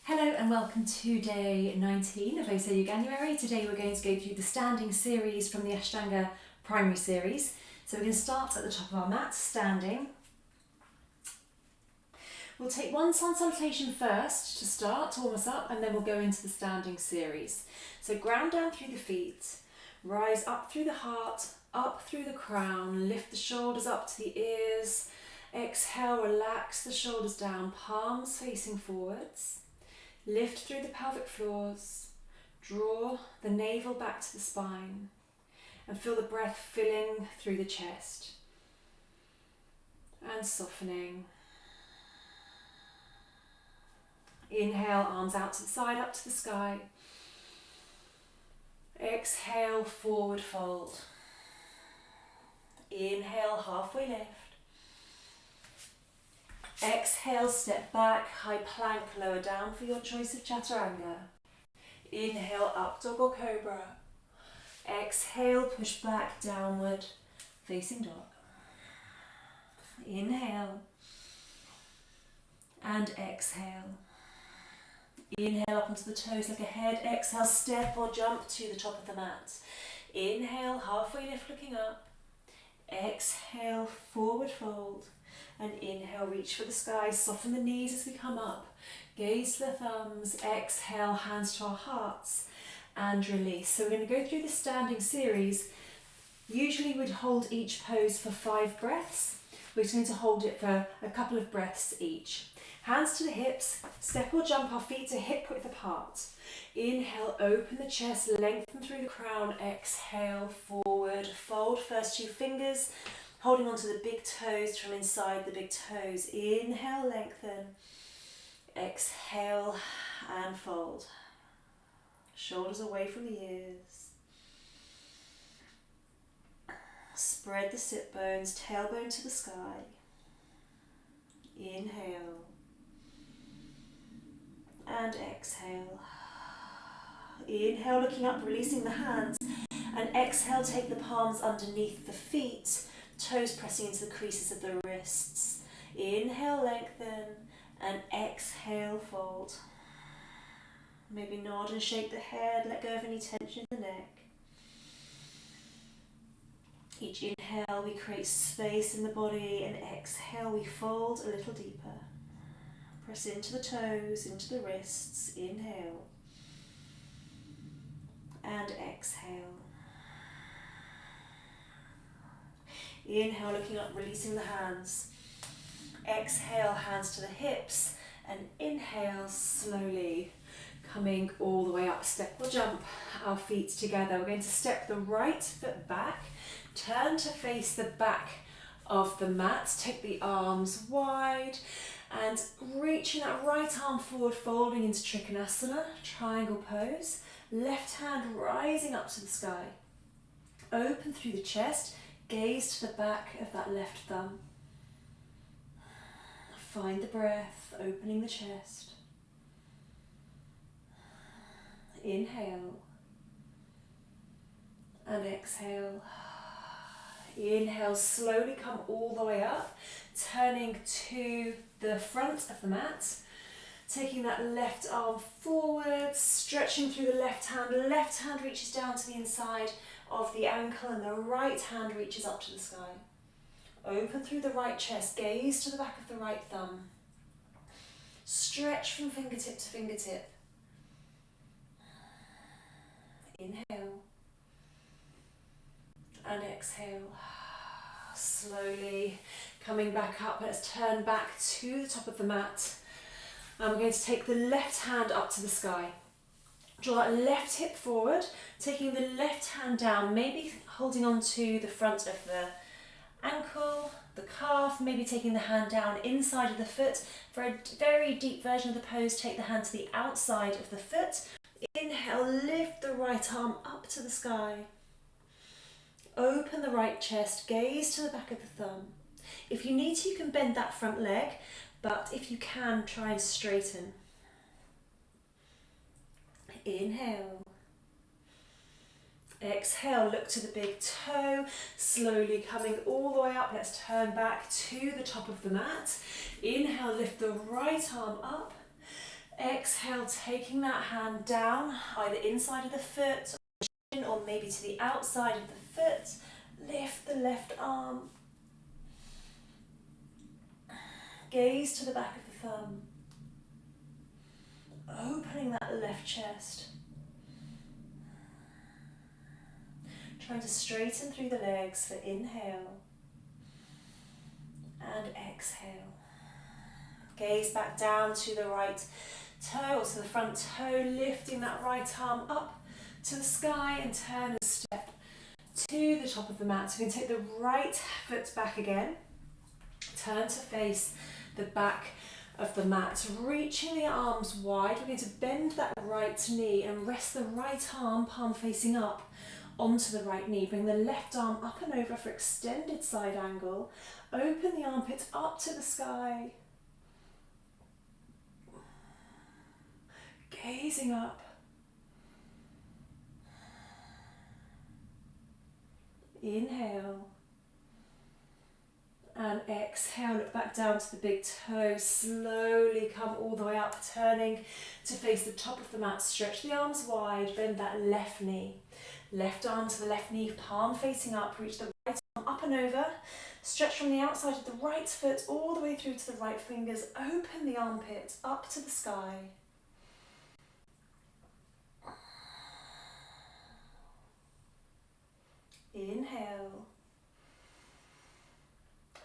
Hello and welcome to day 19 of Ohso January. Today we're going to go through the standing series from the Ashtanga primary series. So we're going to start at the top of our mat, standing. We'll take one sun salutation first to start, to warm us up, and then we'll go into the standing series. So ground down through the feet, rise up through the heart, up through the crown, lift the shoulders up to the ears. Exhale, relax the shoulders down, palms facing forwards. Lift through the pelvic floors, draw the navel back to the spine, and feel the breath filling through the chest and softening. Inhale, arms out to the side, up to the sky. Exhale, forward fold. Inhale, halfway lift. Exhale, step back, high plank, lower down for your choice of chaturanga. Inhale, up dog or cobra. Exhale, push back, downward, facing dog. Inhale and exhale. Inhale up onto the toes, look ahead. Exhale, step or jump to the top of the mat. Inhale, halfway lift, looking up. Exhale, forward fold. And inhale, reach for the sky, soften the knees as we come up. Gaze to the thumbs, exhale, hands to our hearts, and release. So we're going to go through the standing series. Usually we'd hold each pose for 5 breaths. We're just going to hold it for a couple of breaths each. Hands to the hips, step or jump our feet to hip width apart. Inhale, open the chest, lengthen through the crown. Exhale, forward, fold first 2 fingers. Holding onto the big toes from inside the big toes. Inhale, lengthen. Exhale and fold. Shoulders away from the ears. Spread the sit bones, tailbone to the sky. Inhale. And exhale. Inhale, looking up, releasing the hands. And exhale, take the palms underneath the feet. Toes pressing into the creases of the wrists. Inhale, lengthen, and exhale, fold. Maybe nod and shake the head, let go of any tension in the neck. Each inhale, we create space in the body, and exhale, we fold a little deeper. Press into the toes, into the wrists. Inhale, and exhale. Inhale, looking up, releasing the hands. Exhale, hands to the hips. And inhale, slowly coming all the way up. Step or jump our feet together. We're going to step the right foot back. Turn to face the back of the mat. Take the arms wide. And reaching that right arm forward, folding into Trikonasana, triangle pose. Left hand rising up to the sky. Open through the chest. Gaze to the back of that left thumb. Find the breath, opening the chest. Inhale. And exhale. Inhale, slowly come all the way up, turning to the front of the mat. Taking that left arm forward, stretching through the left hand reaches down to the inside of the ankle and the right hand reaches up to the sky. Open through the right chest, gaze to the back of the right thumb. Stretch from fingertip to fingertip. Inhale and exhale. Slowly coming back up, let's turn back to the top of the mat. And we're going to take the left hand up to the sky. Draw that left hip forward, taking the left hand down, maybe holding on to the front of the ankle, the calf, maybe taking the hand down inside of the foot. For a very deep version of the pose, take the hand to the outside of the foot. Inhale, lift the right arm up to the sky. Open the right chest, gaze to the back of the thumb. If you need to, you can bend that front leg, but if you can, try and straighten. Inhale. Exhale, look to the big toe, slowly coming all the way up. Let's turn back to the top of the mat. Inhale, lift the right arm up. exhale, taking that hand down, either inside of the foot or maybe to the outside of the foot. Lift the left arm. Gaze to the back of the thumb. Opening that left chest. Trying to straighten through the legs for inhale and exhale. Gaze back down to the right toe or to the front toe, lifting that right arm up to the sky and turn and step to the top of the mat. So we're going to take the right foot back again, turn to face the back of the mat, reaching the arms wide. We're going to bend that right knee and rest the right arm, palm facing up, onto the right knee. Bring the left arm up and over for extended side angle. Open the armpits up to the sky. Gazing up. Inhale. And exhale, look back down to the big toe. Slowly come all the way up, turning to face the top of the mat. Stretch the arms wide, bend that left knee. Left arm to the left knee, palm facing up. Reach the right arm up and over. Stretch from the outside of the right foot all the way through to the right fingers. Open the armpit up to the sky. Inhale.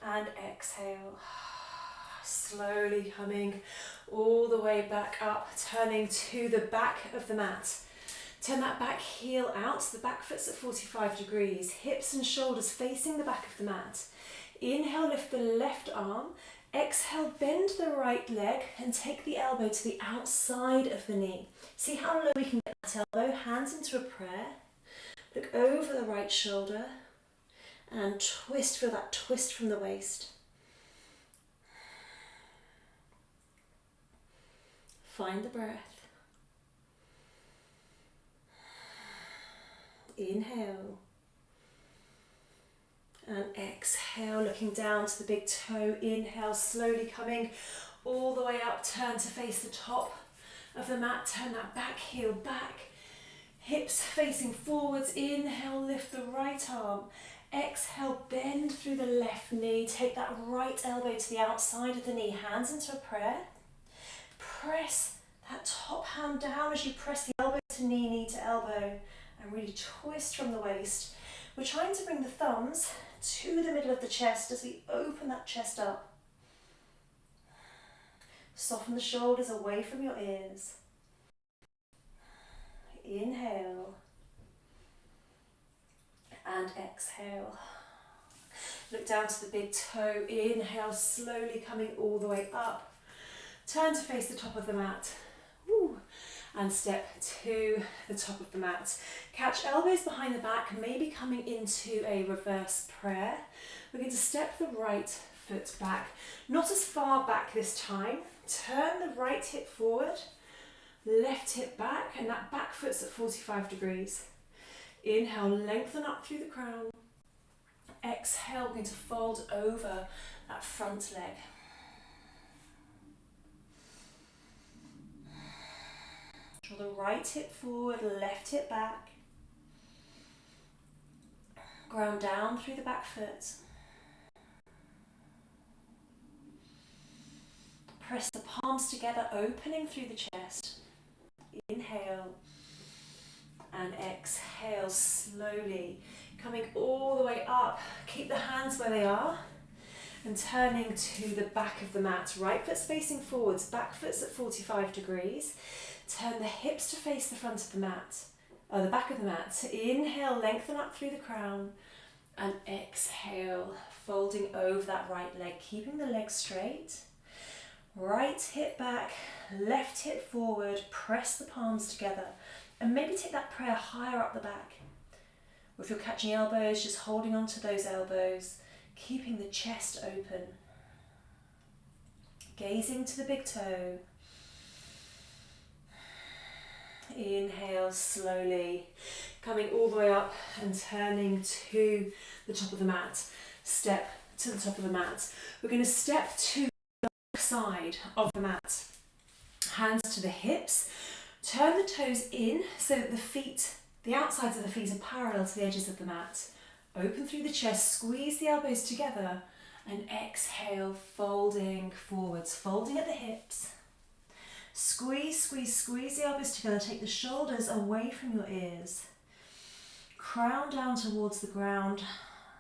And exhale. Slowly coming all the way back up, turning to the back of the mat. Turn that back heel out, the back foot's at 45 degrees, hips and shoulders facing the back of the mat. Inhale, lift the left arm. Exhale, bend the right leg and take the elbow to the outside of the knee. See how low we can get that elbow, hands into a prayer. Look over the right shoulder and twist, feel that twist from the waist. Find the breath. Inhale and exhale, looking down to the big toe. Inhale, slowly coming all the way up, turn to face the top of the mat, turn that back heel back, hips facing forwards. Inhale, lift the right arm. Exhale, bend through the left knee, take that right elbow to the outside of the knee, hands into a prayer. Press that top hand down as you press the elbow to knee, knee to elbow. And really twist from the waist. We're trying to bring the thumbs to the middle of the chest as we open that chest up. Soften the shoulders away from your ears. Inhale. And exhale. Look down to the big toe. Inhale, slowly coming all the way up. Turn to face the top of the mat. Woo. And step to the top of the mat. Catch elbows behind the back, maybe coming into a reverse prayer. We're going to step the right foot back, not as far back this time. Turn the right hip forward, left hip back, and that back foot's at 45 degrees. Inhale, lengthen up through the crown. Exhale, we're going to fold over that front leg. Draw the right hip forward, left hip back. Ground down through the back foot. Press the palms together, opening through the chest. Inhale and exhale slowly. Coming all the way up. Keep the hands where they are. And turning to the back of the mat. Right foot's facing forwards, back foot's at 45 degrees. Turn the hips to face the front of the mat, or the back of the mat. Inhale, lengthen up through the crown, and exhale, folding over that right leg, keeping the leg straight. Right hip back, left hip forward, press the palms together, and maybe take that prayer higher up the back. Or if you're catching elbows, just holding on to those elbows, keeping the chest open. Gazing to the big toe. Inhale slowly, coming all the way up and turning to the top of the mat. Step to the top of the mat. We're going to step to the side of the mat. Hands to the hips. Turn the toes in so that the feet, the outsides of the feet are parallel to the edges of the mat. Open through the chest, squeeze the elbows together and exhale, folding forwards, folding at the hips. Squeeze, squeeze, squeeze the elbows together. Take the shoulders away from your ears. Crown down towards the ground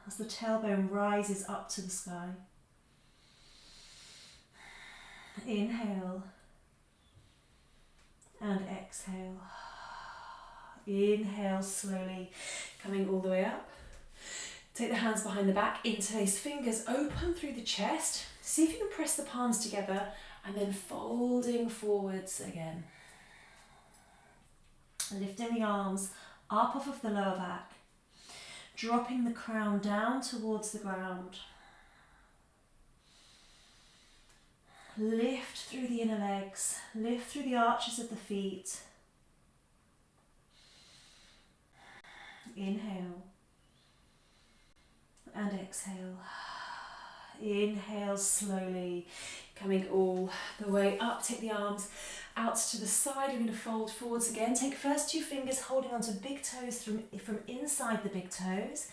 as the tailbone rises up to the sky. Inhale and exhale. Inhale slowly, coming all the way up. Take the hands behind the back, interlace fingers, open through the chest. See if you can press the palms together and then folding forwards again. Lifting the arms up off of the lower back. Dropping the crown down towards the ground. Lift through the inner legs, lift through the arches of the feet. Inhale and exhale. Inhale slowly, coming all the way up. Take the arms out to the side. We're going to fold forwards again. Take first two fingers holding onto big toes from inside the big toes.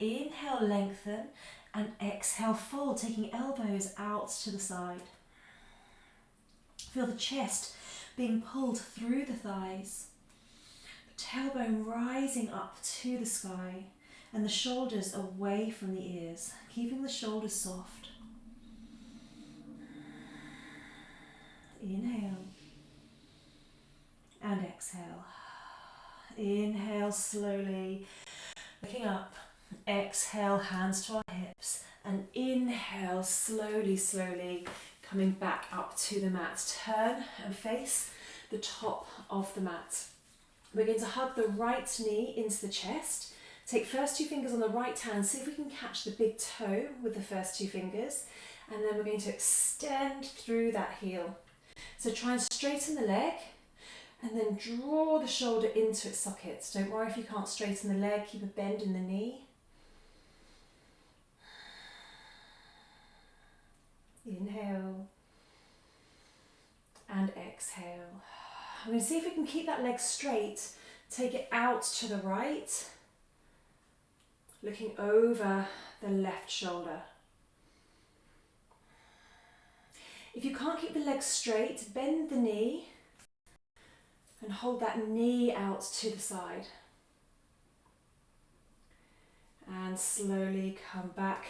Inhale, lengthen, and exhale, fold, taking elbows out to the side. Feel the chest being pulled through the thighs. The tailbone rising up to the sky and the shoulders away from the ears, keeping the shoulders soft. Inhale and exhale. Inhale slowly, looking up. Exhale, hands to our hips, and inhale slowly, slowly, coming back up to the mat. Turn and face the top of the mat. We're going to hug the right knee into the chest. Take first two fingers on the right hand. See if we can catch the big toe with the first two fingers. And then we're going to extend through that heel. So try and straighten the leg and then draw the shoulder into its socket. Don't worry if you can't straighten the leg. Keep a bend in the knee. Inhale and exhale. I'm going to see if we can keep that leg straight. Take it out to the right, looking over the left shoulder. If you can't keep the leg straight, bend the knee and hold that knee out to the side. And slowly come back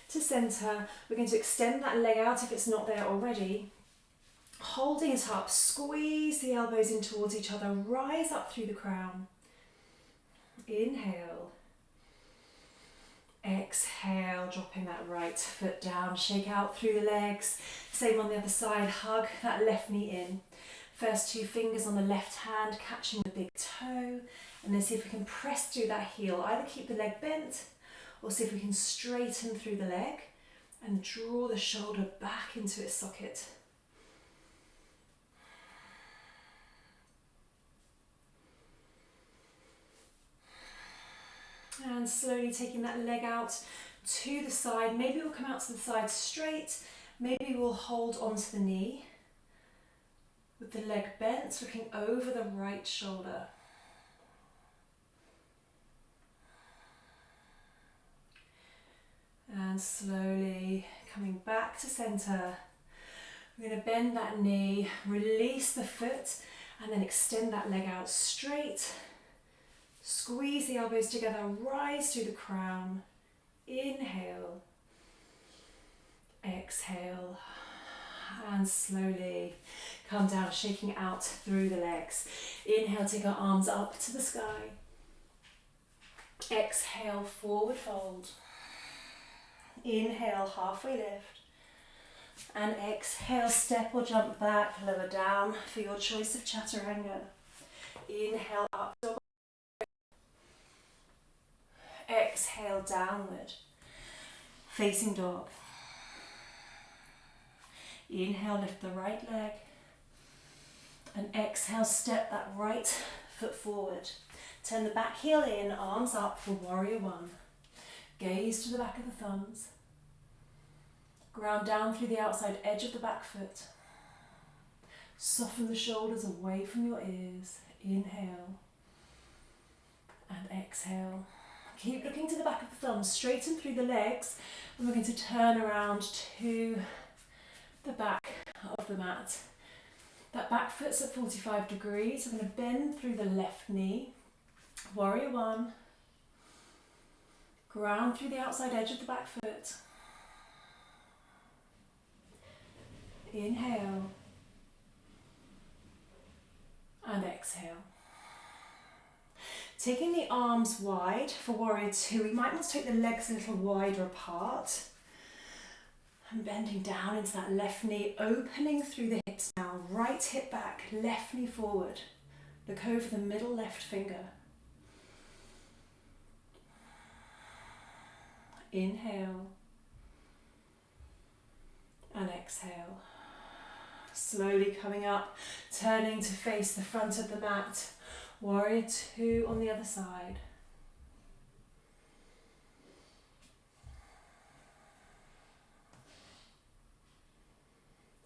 to center. We're going to extend that leg out if it's not there already. Holding it up, squeeze the elbows in towards each other, rise up through the crown. Inhale. Exhale, dropping that right foot down, shake out through the legs. Same on the other side, hug that left knee in. First two fingers on the left hand, catching the big toe, and then see if we can press through that heel. Either keep the leg bent, or see if we can straighten through the leg and draw the shoulder back into its socket. And slowly taking that leg out to the side. Maybe we'll come out to the side straight. Maybe we'll hold onto the knee with the leg bent, looking over the right shoulder. And slowly coming back to center. We're going to bend that knee, release the foot, and then extend that leg out straight. Squeeze the elbows together, rise through the crown. Inhale. Exhale. And slowly come down, shaking out through the legs. Inhale, take our arms up to the sky. Exhale, forward fold. Inhale, halfway lift. And exhale, step or jump back, lower down for your choice of chaturanga. Inhale, up. Exhale, downward. Facing dog. Inhale, lift the right leg. And exhale, step that right foot forward. Turn the back heel in, arms up for warrior one. Gaze to the back of the thumbs. Ground down through the outside edge of the back foot. Soften the shoulders away from your ears. Inhale and exhale. Keep looking to the back of the thumbs, straighten through the legs, and we're going to turn around to the back of the mat. That back foot's at 45 degrees. I'm going to bend through the left knee. Warrior one. Ground through the outside edge of the back foot. Inhale. And exhale. Taking the arms wide for warrior two, we might want to take the legs a little wider apart. And bending down into that left knee, opening through the hips now. Right hip back, left knee forward. Look over the middle left finger. Inhale. And exhale. Slowly coming up, turning to face the front of the mat. Warrior two on the other side.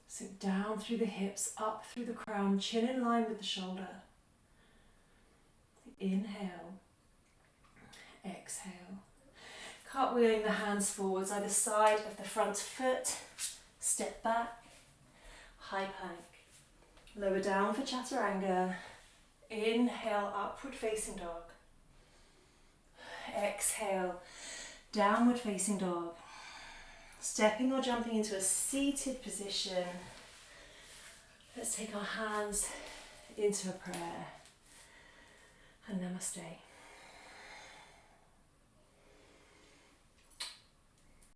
So down through the hips, up through the crown, chin in line with the shoulder. Inhale. Exhale. Cartwheeling the hands forwards, either side of the front foot. Step back. High plank. Lower down for chaturanga. Inhale, upward facing dog. Exhale, downward facing dog. Stepping or jumping into a seated position. Let's take our hands into a prayer. And namaste.